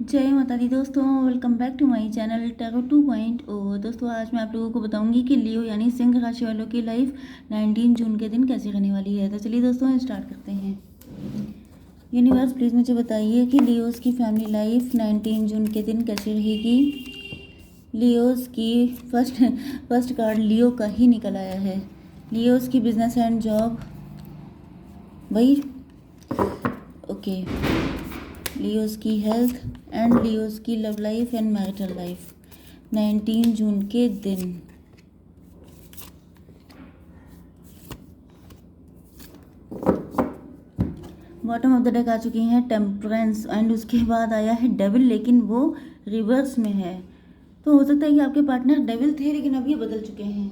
जय माता दी दोस्तों, welcome back to my channel tarot 2.0। दोस्तों आज मैं आप लोगों को बताऊंगी कि लियो यानी सिंह राशि वालों की लाइफ 19 जून के दिन कैसे रहने वाली है। तो चलिए दोस्तों स्टार्ट करते हैं। यूनिवर्स प्लीज़ मुझे बताइए कि लियोस की फैमिली लाइफ 19 जून के दिन कैसी रहेगी। लियोस की फर्स्ट कार्ड लियो का ही निकल आया है। लियोस की बिजनेस एंड जॉब, वही ओके। लियोस की हेल्थ एंड लियोस की love life and marital life 19 जून के दिन। बॉटम ऑफ द डेक आ चुकी हैं टेम्परेंस एंड उसके बाद आया है डेविल, लेकिन वो रिवर्स में है। तो हो सकता है कि आपके पार्टनर डेविल थे लेकिन अब ये बदल चुके हैं,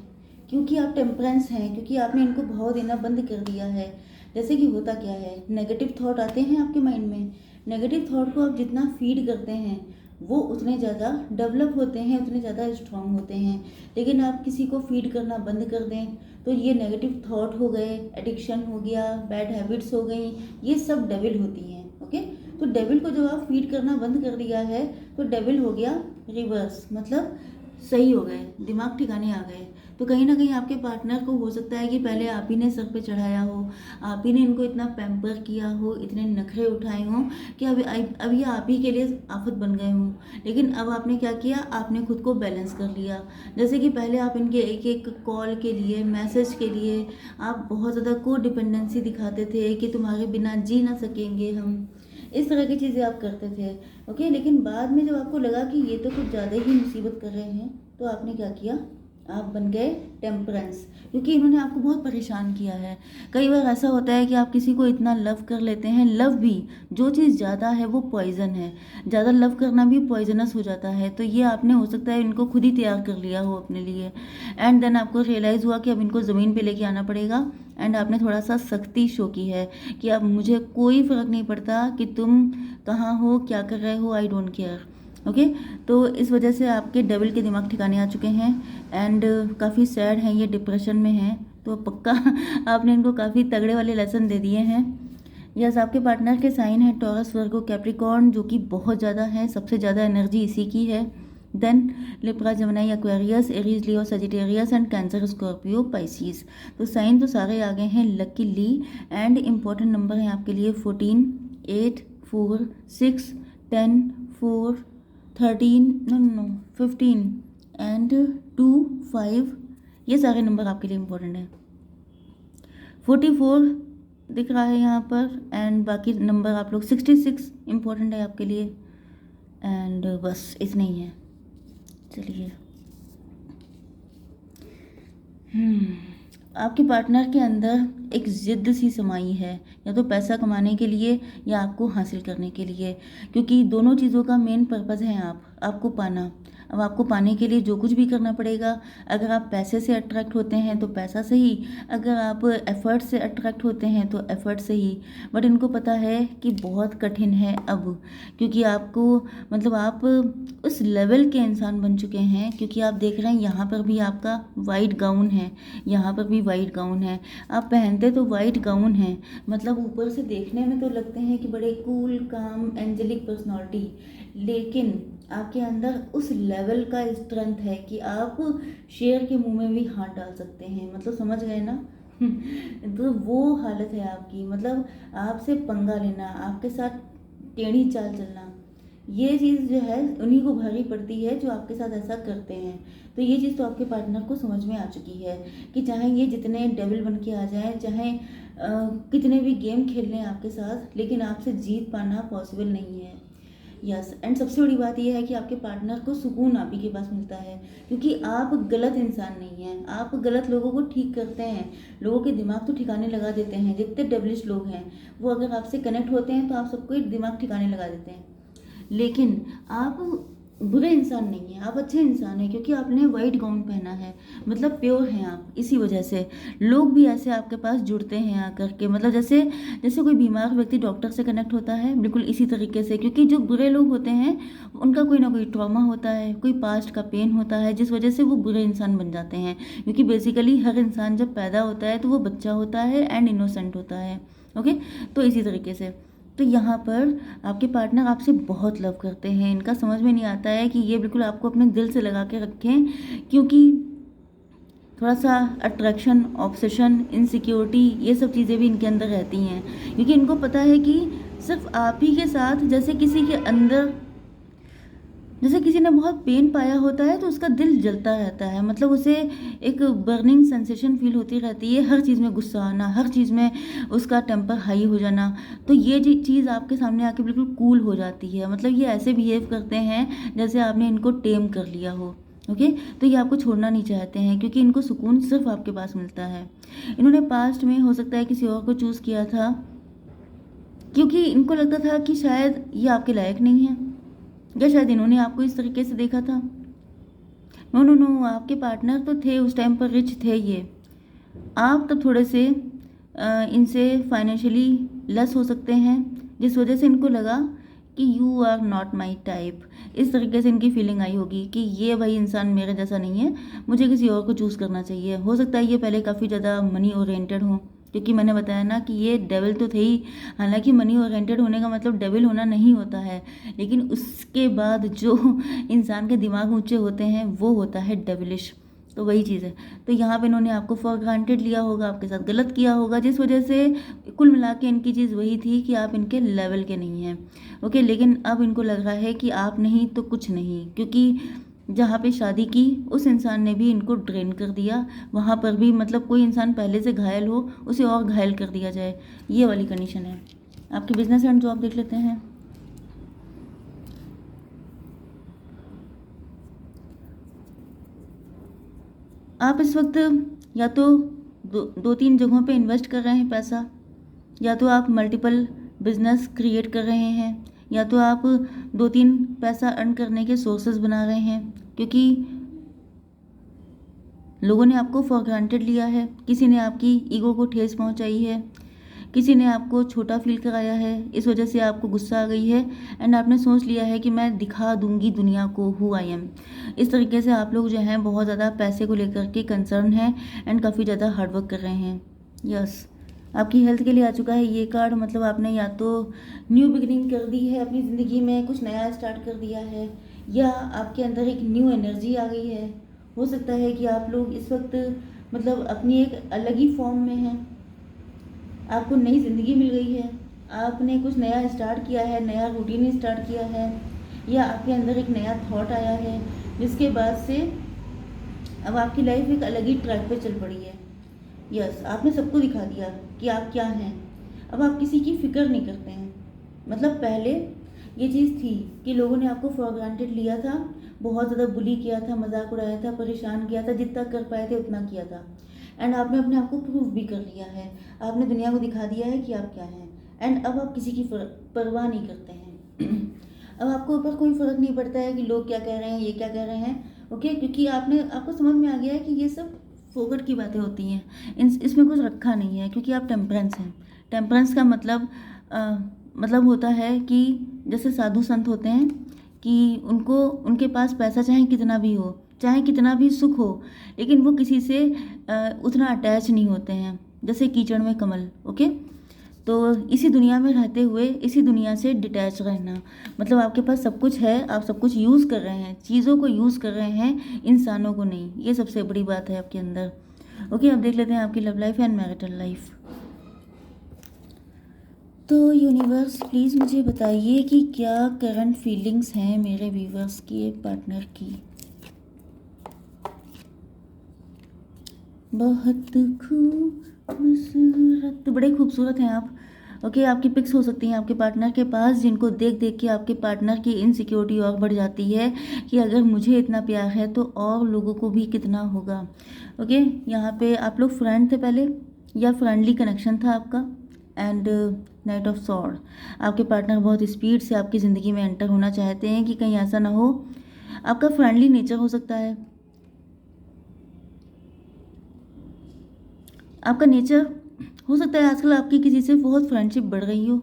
क्योंकि आप टेम्परेंस हैं, क्योंकि आपने इनको भाव देना बंद कर दिया है। जैसे कि होता क्या है, नेगेटिव थॉट आते हैं आपके माइंड में। नेगेटिव थॉट को आप जितना फीड करते हैं वो उतने ज़्यादा डेवलप होते हैं, उतने ज़्यादा स्ट्रांग होते हैं। लेकिन आप किसी को फीड करना बंद कर दें तो ये नेगेटिव थॉट हो गए, एडिक्शन हो गया, बैड हैबिट्स हो गई, ये सब डेविल होती हैं। ओके, तो डेविल को जब आप फीड करना बंद कर दिया है तो डेविल हो गया रिवर्स, मतलब सही हो गए, दिमाग ठिकाने आ गए। तो कहीं ना कहीं आपके पार्टनर को हो सकता है कि पहले आप ही ने सर पे चढ़ाया हो, आप ही ने इनको इतना पैम्पर किया हो, इतने नखरे उठाए हों कि अब ये आप ही के लिए आफत बन गए हों। लेकिन अब आपने क्या किया, आपने खुद को बैलेंस कर लिया। जैसे कि पहले आप इनके एक एक कॉल के लिए, मैसेज के लिए आप बहुत ज़्यादा को डिपेंडेंसी दिखाते थे कि तुम्हारे बिना जी ना सकेंगे हम, इस तरह की चीज़ें आप करते थे। ओके, लेकिन बाद में जब आपको लगा कि ये तो कुछ ज़्यादा ही मुसीबत कर रहे हैं तो आपने क्या किया, आप बन गए टेम्परेंस, क्योंकि इन्होंने आपको बहुत परेशान किया है। कई बार ऐसा होता है कि आप किसी को इतना लव कर लेते हैं, लव भी जो चीज़ ज़्यादा है वो पॉइजन है, ज़्यादा लव करना भी पॉइजनस हो जाता है। तो ये आपने हो सकता है इनको खुद ही तैयार कर लिया हो अपने लिए, एंड देन आपको रियलाइज़ हुआ कि अब इनको ज़मीन पे लेके आना पड़ेगा। एंड आपने थोड़ा सा सख्ती शो की है कि अब मुझे कोई फ़र्क नहीं पड़ता कि तुम कहाँ हो, क्या कर रहे हो, आई डोंट केयर। ओके, तो इस वजह से आपके डेविल के दिमाग ठिकाने आ चुके हैं एंड काफ़ी सैड हैं, ये डिप्रेशन में हैं। तो पक्का आपने इनको काफ़ी तगड़े वाले लेसन दे दिए हैं। यस, आपके पार्टनर के साइन है टॉरस, वर्गो, कैप्रिकॉर्न, जो कि बहुत ज़्यादा है, सबसे ज़्यादा एनर्जी इसी की है। Then Libra, Gemini, Aquarius, Aries, Leo, Sagittarius and Cancer, Scorpio, Pisces. तो साइन तो सारे आ गए हैं लकीली। एंड इम्पॉर्टेंट नंबर हैं आपके लिए 14, 8, 4, 6, 10, 4, 13, नो 15 एंड 2, 5। ये सारे नंबर आपके लिए इम्पोर्टेंट हैं। 44 दिख रहा है यहाँ पर, एंड बाकी नंबर आप लोग 66 इम्पोर्टेंट है आपके लिए। एंड बस इतना ही है। चलिए, आपके पार्टनर के अंदर एक ज़िद्द सी समाई है, या तो पैसा कमाने के लिए या आपको हासिल करने के लिए, क्योंकि दोनों चीज़ों का मेन पर्पज़ है आपको पाना। अब आपको पाने के लिए जो कुछ भी करना पड़ेगा। अगर आप पैसे से अट्रैक्ट होते हैं तो पैसा से ही, अगर आप एफर्ट से अट्रैक्ट होते हैं तो एफर्ट से ही। बट इनको पता है कि बहुत कठिन है अब, क्योंकि आपको मतलब आप उस लेवल के इंसान बन चुके हैं। क्योंकि आप देख रहे हैं यहाँ पर भी आपका वाइट गाउन है, यहाँ पर भी वाइट गाउन है। आप पहनते तो वाइट गाउन है, मतलब ऊपर से देखने में तो लगते हैं कि बड़े कूल, काम, एंजेलिक पर्सनालिटी, लेकिन आपके अंदर उस लेवल का स्ट्रेंथ है कि आप शेर के मुंह में भी हाथ डाल सकते हैं। मतलब समझ गए ना तो वो हालत है आपकी, मतलब आपसे पंगा लेना, आपके साथ टेढ़ी चाल चलना, ये चीज़ जो है उन्हीं को भारी पड़ती है जो आपके साथ ऐसा करते हैं। तो ये चीज़ तो आपके पार्टनर को समझ में आ चुकी है कि चाहे ये जितने डेविल बन के आ जाएं, चाहे कितने भी गेम खेल लें आपके साथ, लेकिन आपसे जीत पाना पॉसिबल नहीं है। यस, एंड सबसे बड़ी बात यह है कि आपके पार्टनर को सुकून आप ही के पास मिलता है, क्योंकि आप गलत इंसान नहीं हैं। आप गलत लोगों को ठीक करते हैं, लोगों के दिमाग तो ठिकाने लगा देते हैं। जितने डेवलिश लोग हैं वो अगर आपसे कनेक्ट होते हैं तो आप सबको दिमाग ठिकाने लगा देते हैं। लेकिन आप बुरे इंसान नहीं हैं, आप अच्छे इंसान हैं, क्योंकि आपने वाइट गाउन पहना है, मतलब प्योर हैं आप। इसी वजह से लोग भी ऐसे आपके पास जुड़ते हैं आकर के, मतलब जैसे जैसे कोई बीमार व्यक्ति डॉक्टर से कनेक्ट होता है, बिल्कुल इसी तरीके से। क्योंकि जो बुरे लोग होते हैं उनका कोई ना कोई ट्रॉमा होता है, कोई पास्ट का पेन होता है, जिस वजह से वो बुरे इंसान बन जाते हैं। क्योंकि बेसिकली हर इंसान जब पैदा होता है तो वो बच्चा होता है एंड इनोसेंट होता है। ओके, तो इसी तरीके से तो यहाँ पर आपके पार्टनर आपसे बहुत लव करते हैं। इनका समझ में नहीं आता है कि ये बिल्कुल आपको अपने दिल से लगा के रखें, क्योंकि थोड़ा सा अट्रैक्शन, ऑब्सेशन, इनसिक्योरिटी, ये सब चीज़ें भी इनके अंदर रहती हैं, क्योंकि इनको पता है कि सिर्फ आप ही के साथ, जैसे किसी के अंदर, जैसे किसी ने बहुत पेन पाया होता है तो उसका दिल जलता रहता है, मतलब उसे एक बर्निंग सेंसेशन फील होती रहती है, हर चीज़ में गुस्सा आना, हर चीज़ में उसका टेम्पर हाई हो जाना। तो ये चीज़ आपके सामने आके बिल्कुल कूल हो जाती है, मतलब ये ऐसे बिहेव करते हैं जैसे आपने इनको टेम कर लिया हो। ओके, तो ये आपको छोड़ना नहीं चाहते हैं, क्योंकि इनको सुकून सिर्फ आपके पास मिलता है। इन्होंने पास्ट में हो सकता है किसी और को चूज़ किया था, क्योंकि इनको लगता था कि शायद ये आपके लायक नहीं है, या शायद इन्होंने आपको इस तरीके से देखा था। नो नो नो, आपके पार्टनर तो थे उस टाइम पर, रिच थे ये। आप तो थोड़े से इनसे फाइनेंशियली लेस हो सकते हैं, जिस वजह से इनको लगा कि you are not my type. इस तरीके से इनकी फीलिंग आई होगी कि ये भाई इंसान मेरे जैसा नहीं है, मुझे किसी और को चूज़ करना चाहिए। हो सकता है ये पहले काफ़ी ज़्यादा मनी ओरिएंटेड हो, क्योंकि मैंने बताया ना कि ये डेविल तो थे ही। हालांकि मनी ओरिएंटेड होने का मतलब डेविल होना नहीं होता है, लेकिन उसके बाद जो इंसान के दिमाग ऊंचे होते हैं वो होता है डेविलिश। तो वही चीज़ है। तो यहाँ पे इन्होंने आपको फॉर ग्रांटेड लिया होगा, आपके साथ गलत किया होगा, जिस वजह से कुल मिला के इनकी चीज़ वही थी कि आप इनके लेवल के नहीं हैं। ओके, लेकिन अब इनको लग रहा है कि आप नहीं तो कुछ नहीं, क्योंकि जहाँ पे शादी की उस इंसान ने भी इनको ड्रेन कर दिया। वहाँ पर भी मतलब कोई इंसान पहले से घायल हो उसे और घायल कर दिया जाए, ये वाली कंडीशन है। आपकी बिजनेस एंड जॉब देख लेते हैं। आप इस वक्त या तो दो तीन जगहों पे इन्वेस्ट कर रहे हैं पैसा, या तो आप मल्टीपल बिजनेस क्रिएट कर रहे हैं, या तो आप दो तीन पैसा अर्न करने के सोर्सेज बना रहे हैं, क्योंकि लोगों ने आपको फॉर ग्रांटेड लिया है, किसी ने आपकी ईगो को ठेस पहुंचाई है, किसी ने आपको छोटा फील कराया है, इस वजह से आपको गुस्सा आ गई है, एंड आपने सोच लिया है कि मैं दिखा दूंगी दुनिया को हु आई एम। इस तरीके से आप लोग जो हैं बहुत ज़्यादा पैसे को लेकर के कंसर्न हैं, एंड काफ़ी ज़्यादा हार्डवर्क कर रहे हैं। यस, आपकी हेल्थ के लिए आ चुका है ये कार्ड, मतलब आपने या तो न्यू बिगिनिंग कर दी है अपनी ज़िंदगी में, कुछ नया स्टार्ट कर दिया है, या आपके अंदर एक न्यू एनर्जी आ गई है। हो सकता है कि आप लोग इस वक्त मतलब अपनी एक अलग ही फॉर्म में हैं, आपको नई ज़िंदगी मिल गई है, आपने कुछ नया स्टार्ट किया है, नया रूटीन स्टार्ट किया है, या आपके अंदर एक नया थॉट आया है, जिसके बाद से अब आपकी लाइफ एक अलग ही ट्रैक पे चल पड़ी है। यस, आपने सबको दिखा दिया कि आप क्या हैं। अब आप किसी की फिक्र नहीं करते हैं। मतलब पहले ये चीज़ थी कि लोगों ने आपको फॉर ग्रांटेड लिया था, बहुत ज़्यादा बुली किया था, मजाक उड़ाया था, परेशान किया था, जितना कर पाए थे उतना किया था, एंड आपने अपने आप को प्रूव भी कर लिया है, आपने दुनिया को दिखा दिया है कि आप क्या हैं, एंड अब आप किसी की परवाह नहीं करते हैं। अब आपको ऊपर कोई फ़र्क नहीं पड़ता है कि लोग क्या कह रहे हैं, ये क्या कह रहे हैं। ओके, क्योंकि आपको समझ में आ गया है कि ये सब फोकट की बातें होती हैं, इसमें कुछ रखा नहीं है, क्योंकि आप टेम्परेंस हैं। टेम्परेंस का मतलब होता है कि जैसे साधु संत होते हैं कि उनके पास पैसा चाहे कितना भी हो, चाहे कितना भी सुख हो, लेकिन वो किसी से उतना अटैच नहीं होते हैं, जैसे कीचड़ में कमल। ओके, तो इसी दुनिया में रहते हुए इसी दुनिया से डिटैच रहना, मतलब आपके पास सब कुछ है, आप सब कुछ यूज़ कर रहे हैं, चीज़ों को यूज़ कर रहे हैं, इंसानों को नहीं। ये सबसे बड़ी बात है आपके अंदर। ओके, अब देख लेते हैं आपकी love life and marital life. तो यूनिवर्स प्लीज़ मुझे बताइए कि क्या करंट फीलिंग्स हैं मेरे व्यूवर्स की पार्टनर की। बहुत खूबसूरत, बड़े खूबसूरत हैं आप। ओके, आपकी पिक्स हो सकती हैं आपके पार्टनर के पास, जिनको देख देख के आपके पार्टनर की इनसिक्योरिटी और बढ़ जाती है कि अगर मुझे इतना प्यार है तो और लोगों को भी कितना होगा। ओके, यहाँ पे आप लोग फ्रेंड थे पहले, या फ्रेंडली कनेक्शन था आपका, एंड नाइट ऑफ सॉर्ड, आपके पार्टनर बहुत स्पीड से आपकी ज़िंदगी में एंटर होना चाहते हैं कि कहीं ऐसा ना हो। आपका फ्रेंडली नेचर हो सकता है, आपका नेचर हो सकता है आजकल आपकी किसी से बहुत फ्रेंडशिप बढ़ रही हो,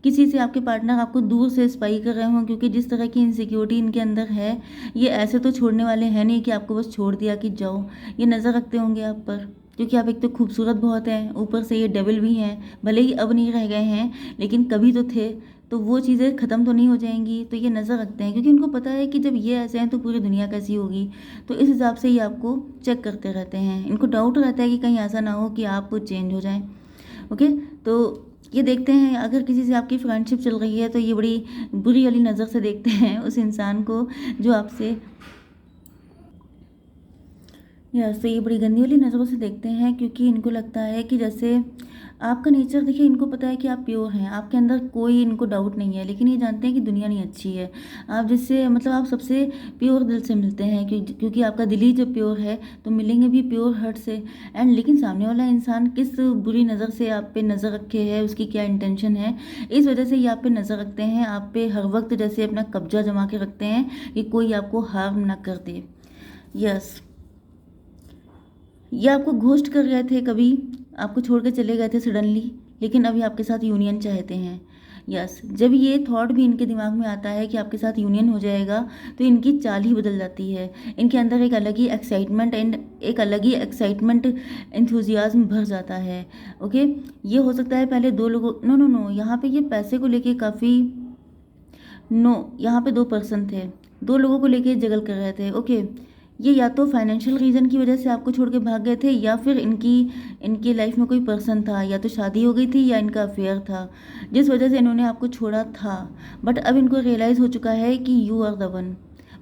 किसी से आपके पार्टनर आपको दूर से स्पाई कर रहे हों, क्योंकि जिस तरह की इनसिक्योरिटी इनके अंदर है, ये ऐसे तो छोड़ने वाले हैं नहीं कि आपको बस छोड़ दिया कि जाओ, ये नज़र रखते होंगे आप पर। क्योंकि आप एक तो खूबसूरत बहुत हैं, ऊपर से ये डेविल भी हैं। भले ही अब नहीं रह गए हैं, लेकिन कभी तो थे, तो वो चीज़ें ख़त्म तो नहीं हो जाएंगी, तो ये नज़र रखते हैं क्योंकि उनको पता है कि जब ये ऐसे हैं तो पूरी दुनिया कैसी होगी। तो इस हिसाब से ये आपको चेक करते रहते हैं। इनको डाउट रहता है कि कहीं ऐसा ना हो कि आप चेंज हो जाएं। ओके, तो ये देखते हैं अगर किसी से आपकी फ्रेंडशिप चल रही है तो ये बड़ी बुरी वाली नज़र से देखते हैं उस इंसान को जो आपसे, यस, तो ये बड़ी गंदी वाली नज़रों से देखते हैं क्योंकि इनको लगता है कि जैसे आपका नेचर, देखिए इनको पता है कि आप प्योर हैं, आपके अंदर कोई इनको डाउट नहीं है, लेकिन ये जानते हैं कि दुनिया नहीं अच्छी है। आप जिससे मतलब आप सबसे प्योर दिल से मिलते हैं क्योंकि आपका दिल ही जब प्योर है तो मिलेंगे भी प्योर हार्ट से। एंड लेकिन सामने वाला इंसान किस बुरी नज़र से आप पे नज़र रखे है, उसकी क्या इंटेंशन है, इस वजह से ये आप पे नज़र रखते हैं, आप पे हर वक्त जैसे अपना कब्जा जमा के रखते हैं कि कोई आपको हार्म ना कर दे। यस, ये आपको घोस्ट कर गए थे, कभी आपको छोड़ के चले गए थे सडनली, लेकिन अभी आपके साथ यूनियन चाहते हैं। यस, जब ये थॉट भी इनके दिमाग में आता है कि आपके साथ यूनियन हो जाएगा तो इनकी चाल ही बदल जाती है। इनके अंदर एक अलग ही एक्साइटमेंट एंथुजियाज्म भर जाता है। ओके, ये हो सकता है पहले दो लोगों, नो नो नो, यहाँ पे ये पैसे को लेके काफ़ी, नो, यहाँ पे दो पर्सन थे, दो लोगों को लेके जगल कर रहे थे। ओके, ये या तो फाइनेंशियल रीज़न की वजह से आपको छोड़ के भाग गए थे, या फिर इनकी लाइफ में कोई पर्सन था, या तो शादी हो गई थी या इनका अफेयर था जिस वजह से इन्होंने आपको छोड़ा था। बट अब इनको रियलाइज़ हो चुका है कि यू आर द वन,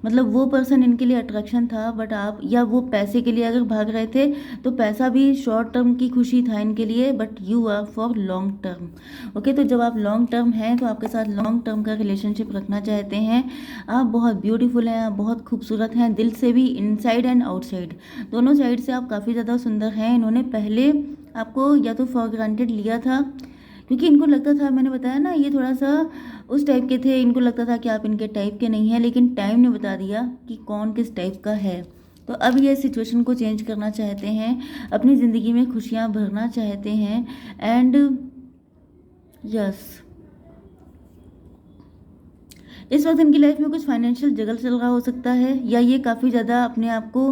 मतलब वो पर्सन इनके लिए अट्रैक्शन था, बट आप, या वो पैसे के लिए अगर भाग रहे थे तो पैसा भी शॉर्ट टर्म की खुशी था इनके लिए, but you are for long term. Okay, तो जब आप लॉन्ग टर्म हैं तो आपके साथ लॉन्ग टर्म का रिलेशनशिप रखना चाहते हैं। आप बहुत ब्यूटीफुल हैं, आप बहुत खूबसूरत हैं, दिल से भी, इनसाइड एंड आउटसाइड दोनों साइड से आप काफ़ी ज़्यादा सुंदर हैं। इन्होंने पहले आपको या तो फॉर ग्रांटेड लिया था क्योंकि इनको लगता था, मैंने बताया ना, ये थोड़ा सा उस टाइप के थे, इनको लगता था कि आप इनके टाइप के नहीं हैं, लेकिन टाइम ने बता दिया कि कौन किस टाइप का है। तो अब ये सिचुएशन को चेंज करना चाहते हैं, अपनी ज़िंदगी में खुशियाँ भरना चाहते हैं। एंड यस, इस वक्त इनकी लाइफ में कुछ फाइनेंशियल जगल चल रहा हो सकता है, या ये काफ़ी ज़्यादा अपने आप को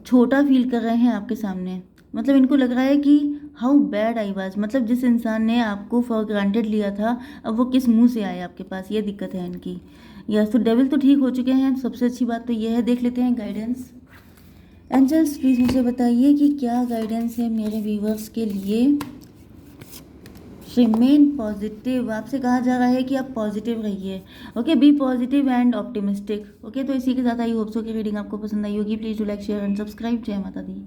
छोटा फील कर रहे हैं आपके सामने। मतलब इनको लग रहा है कि हाउ बैड आई वाज, मतलब जिस इंसान ने आपको फॉर ग्रांटेड लिया था अब वो किस मुंह से आए आपके पास, ये दिक्कत है इनकी। या तो डेविल तो ठीक हो चुके हैं, सबसे अच्छी बात तो ये है। देख लेते हैं गाइडेंस। एंजल्स प्लीज़ मुझे बताइए कि क्या गाइडेंस है मेरे व्यूवर्स के लिए। रिमेन पॉजिटिव, आपसे कहा जा रहा है कि आप पॉजिटिव रहिए। Okay, be positive and optimistic. Okay, तो इसी के साथ आई होप सो की रीडिंग आपको पसंद आई होगी। Please do like, share and subscribe. जय माता दी।